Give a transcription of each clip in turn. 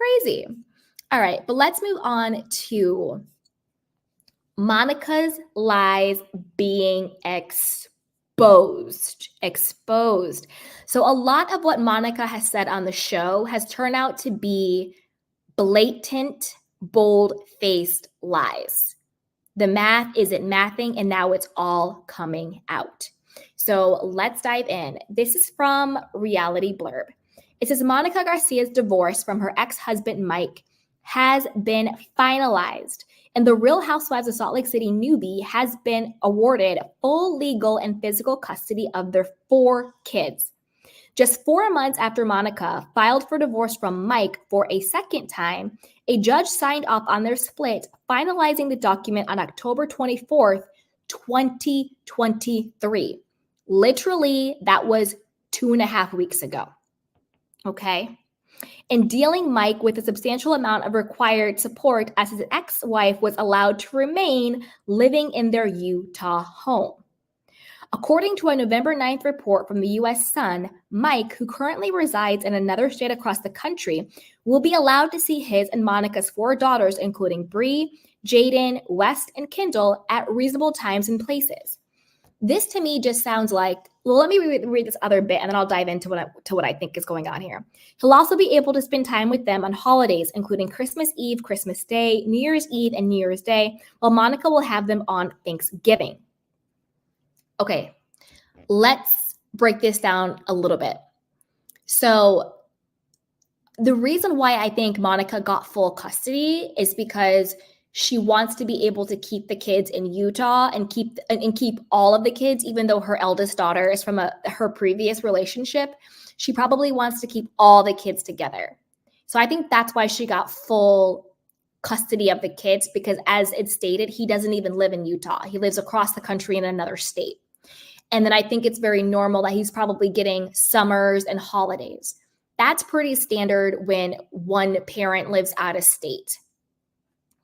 Crazy. All right, but let's move on to Monica's lies being exposed. So a lot of what Monica has said on the show has turned out to be blatant, bold-faced lies. The math isn't mathing, and now it's all coming out. So let's dive in. This is from Reality Blurb. It says Monica Garcia's divorce from her ex-husband Mike has been finalized, and the Real Housewives of Salt Lake City newbie has been awarded full legal and physical custody of their 4 kids. Just 4 months after Monica filed for divorce from Mike for a second time, a judge signed off on their split, finalizing the document on October 24th, 2023. Literally, that was 2.5 weeks ago. Okay? And dealing Mike with a substantial amount of required support as his ex-wife was allowed to remain living in their Utah home. According to a November 9th report from the U.S. Sun, Mike, who currently resides in another state across the country, will be allowed to see his and Monica's 4 daughters, including Bree, Jaden, West, and Kendall, at reasonable times and places. This to me just sounds like, well, let me read this other bit and then I'll dive into what I think is going on here. He'll also be able to spend time with them on holidays, including Christmas Eve, Christmas Day, New Year's Eve, and New Year's Day, while Monica will have them on Thanksgiving. Okay, let's break this down a little bit. So the reason why I think Monica got full custody is because she wants to be able to keep the kids in Utah and keep all of the kids, even though her eldest daughter is from her previous relationship. She probably wants to keep all the kids together. So I think that's why she got full custody of the kids, because as it's stated, he doesn't even live in Utah. He lives across the country in another state. And then I think it's very normal that he's probably getting summers and holidays. That's pretty standard when one parent lives out of state.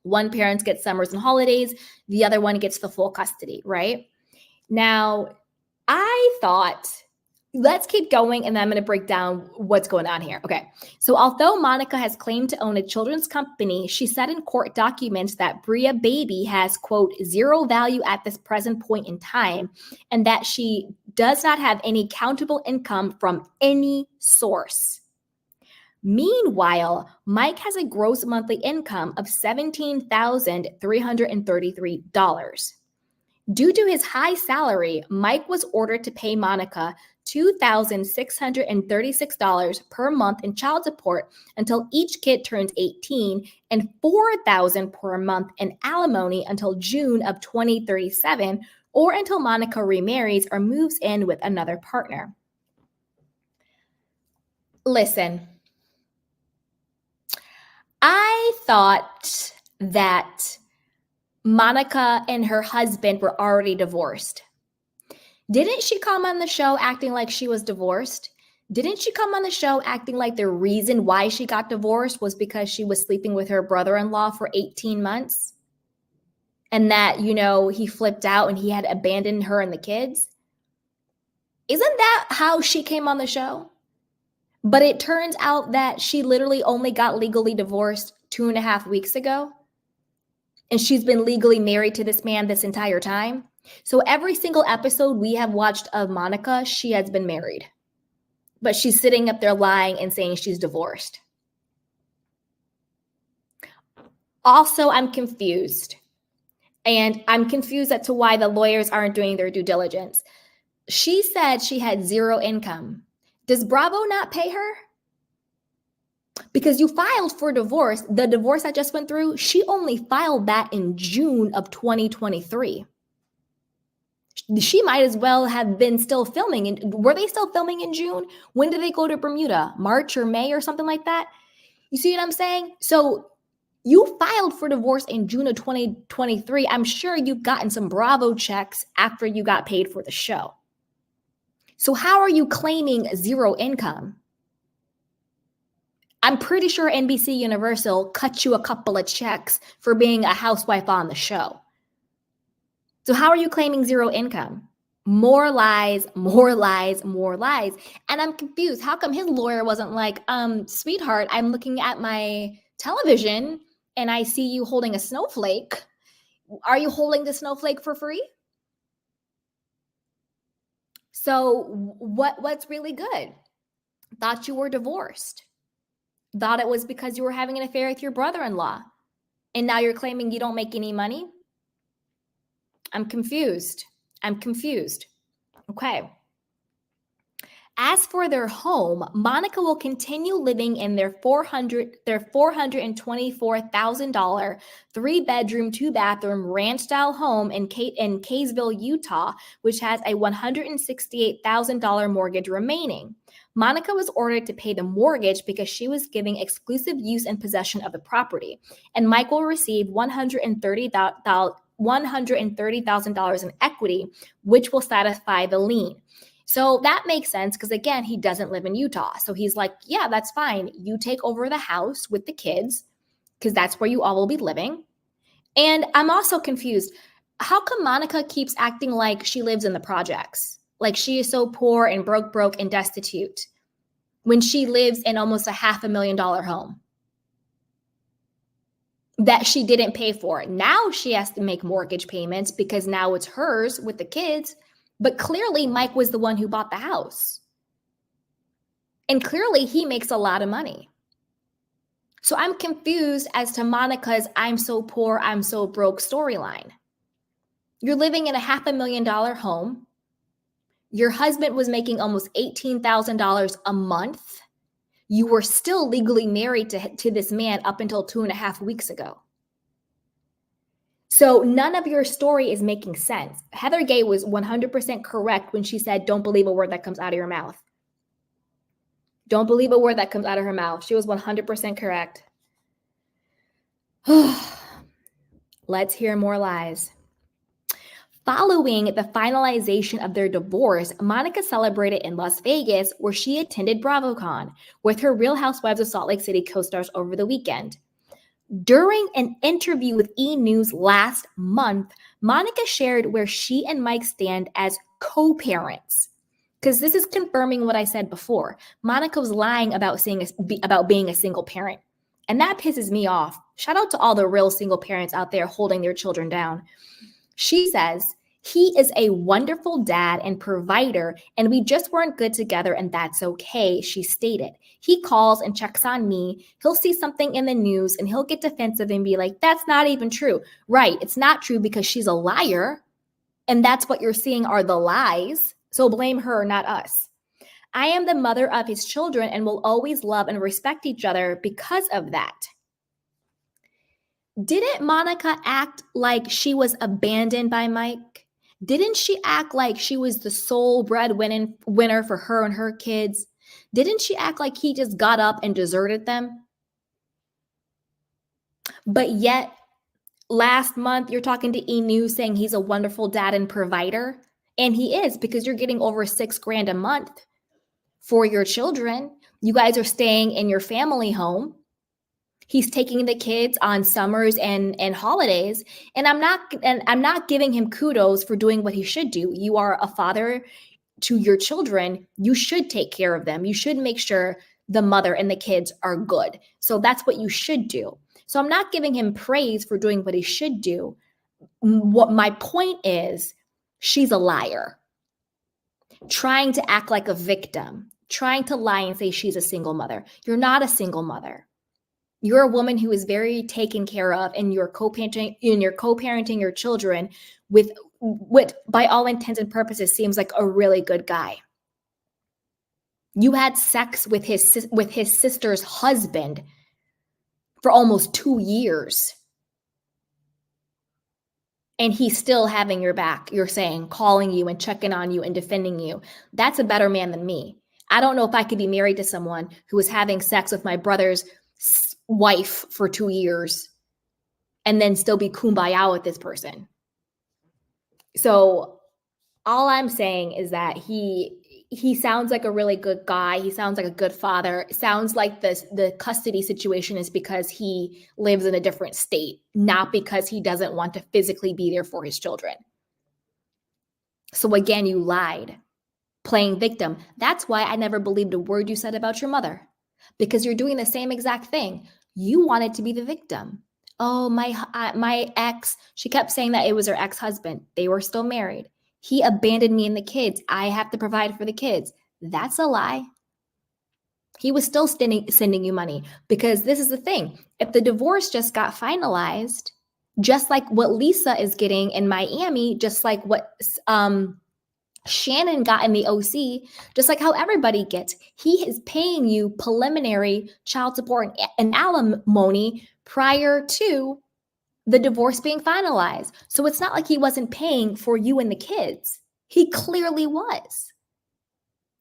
One parent gets summers and holidays, the other one gets the full custody, right? Now, I thought, let's keep going, and then I'm going to break down what's going on here. Okay, so although Monica has claimed to own a children's company, she said in court documents that Bria Baby has, quote, zero value at this present point in time, and that she does not have any countable income from any source. Meanwhile, Mike has a gross monthly income of $17,333. Due to his high salary, Mike was ordered to pay Monica $2,636 per month in child support until each kid turns 18 and $4,000 per month in alimony until June of 2037, or until Monica remarries or moves in with another partner. Listen, I thought that Monica and her husband were already divorced. Didn't she come on the show acting like she was divorced? Didn't she come on the show acting like the reason why she got divorced was because she was sleeping with her brother-in-law for 18 months? And that, you know, he flipped out and he had abandoned her and the kids? Isn't that how she came on the show? But it turns out that she literally only got legally divorced 2.5 weeks ago. And she's been legally married to this man this entire time. So every single episode we have watched of Monica, she has been married. But she's sitting up there lying and saying she's divorced. Also, I'm confused. And I'm confused as to why the lawyers aren't doing their due diligence. She said she had zero income. Does Bravo not pay her? Because you filed for divorce. The divorce I just went through, she only filed that in June of 2023. She might as well have been still filming. Were they still filming in June? When did they go to Bermuda? March or May or something like that? You see what I'm saying? So you filed for divorce in June of 2023. I'm sure you've gotten some Bravo checks after you got paid for the show. So how are you claiming zero income? I'm pretty sure NBC Universal cut you a couple of checks for being a housewife on the show. So how are you claiming zero income? More lies, more lies, more lies. And I'm confused. How come his lawyer wasn't like, sweetheart, I'm looking at my television and I see you holding a snowflake. Are you holding the snowflake for free? So what's really good? Thought you were divorced. Thought it was because you were having an affair with your brother-in-law. And now you're claiming you don't make any money? I'm confused. I'm confused. Okay. As for their home, Monica will continue living in their $424,000 3-bedroom, 2-bathroom ranch-style home in Kaysville, Utah, which has a $168,000 mortgage remaining. Monica was ordered to pay the mortgage because she was giving exclusive use and possession of the property, and Mike will receive $130,000 in equity, which will satisfy the lien. So that makes sense because, again, he doesn't live in Utah. So he's like, yeah, that's fine. You take over the house with the kids because that's where you all will be living. And I'm also confused. How come Monica keeps acting like she lives in the projects? Like she is so poor and broke and destitute when she lives in almost a $500,000 home that she didn't pay for. Now she has to make mortgage payments because now it's hers with the kids. But clearly, Mike was the one who bought the house. And clearly, he makes a lot of money. So I'm confused as to Monica's I'm so poor, I'm so broke storyline. You're living in a $500,000 home. Your husband was making almost $18,000 a month. You were still legally married to this man up until 2.5 weeks ago. So none of your story is making sense. Heather Gay was 100% correct when she said, don't believe a word that comes out of your mouth. Don't believe a word that comes out of her mouth. She was 100% correct. Let's hear more lies. Following the finalization of their divorce, Monica celebrated in Las Vegas, where she attended BravoCon with her Real Housewives of Salt Lake City co-stars over the weekend. During an interview with E! News last month, Monica shared where she and Mike stand as co-parents. Because this is confirming what I said before. Monica was lying about being a single parent. And that pisses me off. Shout out to all the real single parents out there holding their children down. She says, he is a wonderful dad and provider, and we just weren't good together, and that's okay, she stated. He calls and checks on me. He'll see something in the news, and he'll get defensive and be like, that's not even true. Right, it's not true because she's a liar, and that's what you're seeing are the lies. So blame her, not us. I am the mother of his children and will always love and respect each other because of that. Didn't Monica act like she was abandoned by Mike? Didn't she act like she was the sole breadwinner for her and her kids? Didn't she act like he just got up and deserted them? But yet, last month, you're talking to E! News saying he's a wonderful dad and provider. And he is, because you're getting over $6,000 a month for your children. You guys are staying in your family home. He's taking the kids on summers and holidays. And I'm not giving him kudos for doing what he should do. You are a father to your children. You should take care of them. You should make sure the mother and the kids are good. So that's what you should do. So I'm not giving him praise for doing what he should do. What my point is, she's a liar. Trying to act like a victim. Trying to lie and say she's a single mother. You're not a single mother. You're a woman who is very taken care of, and you're co-parenting your children with what, by all intents and purposes, seems like a really good guy. You had sex with his sister's husband for almost 2 years. And he's still having your back, you're saying, calling you and checking on you and defending you. That's a better man than me. I don't know if I could be married to someone who was having sex with my brother's wife for 2 years and then still be kumbaya with this person. So all I'm saying is that he sounds like a really good guy. He sounds like a good father. It sounds like the custody situation is because he lives in a different state, not because he doesn't want to physically be there for his children. So again, you lied, playing victim. That's why I never believed a word you said about your mother, because you're doing the same exact thing. You wanted to be the victim. Oh, my ex, she kept saying that it was her ex-husband. They were still married. He abandoned me and the kids. I have to provide for the kids. That's a lie. He was still sending you money, because this is the thing. If the divorce just got finalized, just like what Lisa is getting in Miami, just like what Shannon got in the OC, just like how everybody gets, he is paying you preliminary child support and alimony prior to the divorce being finalized. So it's not like he wasn't paying for you and the kids. He clearly was.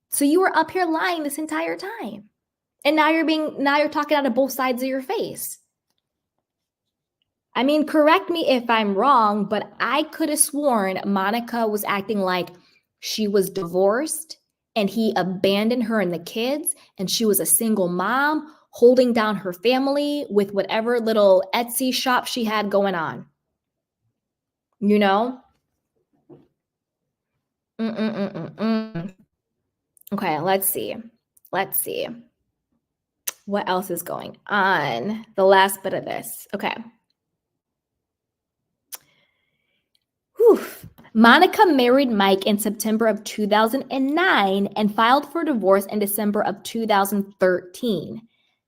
So you were up here lying this entire time. And now you're talking out of both sides of your face. I mean, correct me if I'm wrong, but I could have sworn Monica was acting like she was divorced and he abandoned her and the kids, and she was a single mom holding down her family with whatever little Etsy shop she had going on. You know? Okay, let's see. What else is going on? The last bit of this. Okay. Whew. Monica married Mike in September of 2009 and filed for divorce in December of 2013.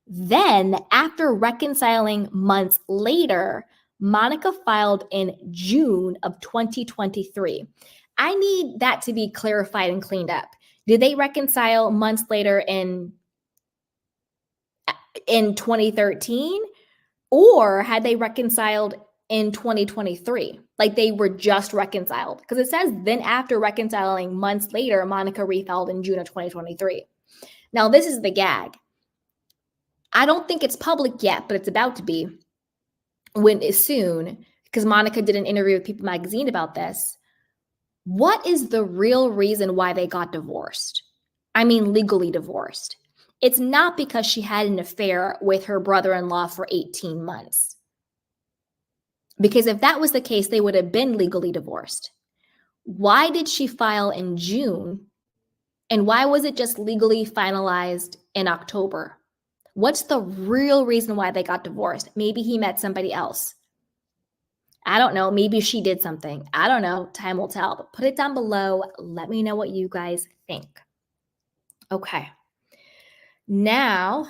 Then, after reconciling months later, Monica filed in June of 2023. I need that to be clarified and cleaned up. Did they reconcile months later in 2013, or had they reconciled in 2023? Like they were just reconciled? Because it says then after reconciling months later, Monica refiled in June of 2023. Now, this is the gag. I don't think it's public yet, but it's about to be when it's soon, because Monica did an interview with People Magazine about this. What is the real reason why they got divorced? I mean, legally divorced. It's not because she had an affair with her brother-in-law for 18 months. Because if that was the case, they would have been legally divorced. Why did she file in June? And why was it just legally finalized in October? What's the real reason why they got divorced? Maybe he met somebody else. I don't know. Maybe she did something. I don't know. Time will tell. But put it down below. Let me know what you guys think. Okay. Now,